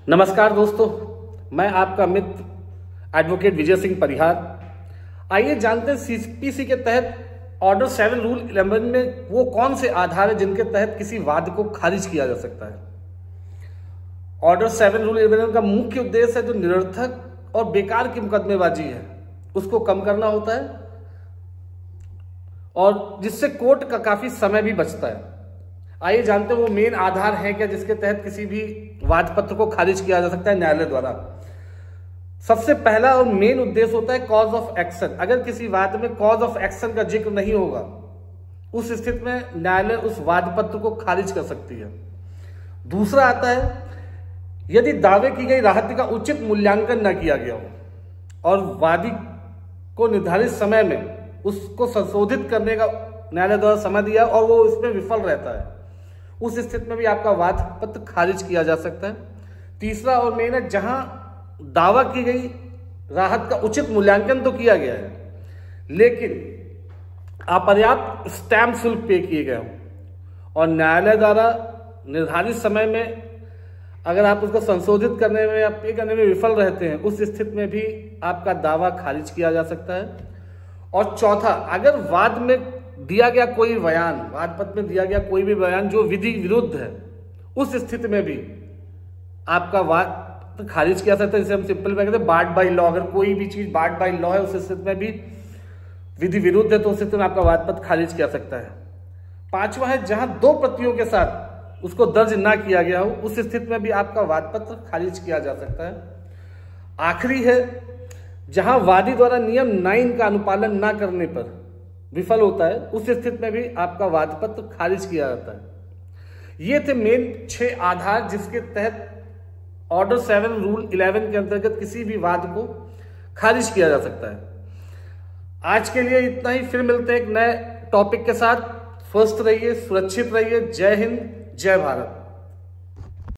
नमस्कार दोस्तों, मैं आपका मित्र एडवोकेट विजय सिंह परिहार। आइए जानते हैं सीपीसी के तहत ऑर्डर 7 रूल 11 में वो कौन से आधार है जिनके तहत किसी वाद को खारिज किया जा सकता है। ऑर्डर 7 रूल 11 का मुख्य उद्देश्य है जो निरर्थक और बेकार की मुकदमेबाजी है उसको कम करना होता है और जिससे कोर्ट का काफी समय भी बचता है। आइए जानते हैं वो मेन आधार है क्या जिसके तहत किसी भी वाद पत्र को खारिज किया जा सकता है न्यायालय द्वारा। सबसे पहला और मेन उद्देश्य होता है कॉज ऑफ एक्शन। अगर किसी वाद में कॉज ऑफ एक्शन का जिक्र नहीं होगा उस स्थिति में न्यायालय उस वाद पत्र को खारिज कर सकती है। दूसरा आता है यदि दावे की गई राहत का उचित मूल्यांकन न किया गया हो और वादी को निर्धारित समय में उसको संशोधित करने का न्यायालय द्वारा समय दिया और वो इसमें विफल रहता है, उस स्थिति में भी आपका वाद पत्र खारिज किया जा सकता है। तीसरा और मेन है जहां दावा की गई राहत का उचित मूल्यांकन तो किया गया है लेकिन अपर्याप्त स्टैंप शुल्क पे किए गए हों और न्यायालय द्वारा निर्धारित समय में अगर आप उसको संशोधित करने में या पे करने में विफल रहते हैं उस स्थिति में भी आपका दावा खारिज किया जा सकता है। और चौथा, अगर वाद में दिया गया कोई बयान, वाद पत्र में दिया गया कोई भी बयान जो विधि विरुद्ध है उस स्थिति में भी आपका वाद खारिज किया सकता है। जिसे हम सिंपल में कहते हैं बार्ड बाई लॉ। अगर कोई भी चीज बार्ड बाई लॉ है उस स्थिति में भी विधि विरुद्ध है तो उस स्थिति में आपका वाद पत्र खारिज किया सकता है। पांचवा है जहां दो प्रतियों के साथ उसको दर्ज ना किया गया हो उस स्थिति में भी आपका वाद पत्र खारिज किया जा सकता है। आखिरी है जहां वादी द्वारा नियम 9 का अनुपालन ना करने पर विफल होता है उस स्थिति में भी आपका वाद पत्र खारिज किया जाता है। ये थे मेन 6 आधार जिसके तहत ऑर्डर 7 रूल 11 के अंतर्गत किसी भी वाद को खारिज किया जा सकता है। आज के लिए इतना ही, फिर मिलते हैं एक नए टॉपिक के साथ। स्वस्थ रहिए, सुरक्षित रहिए। जय हिंद, जय भारत।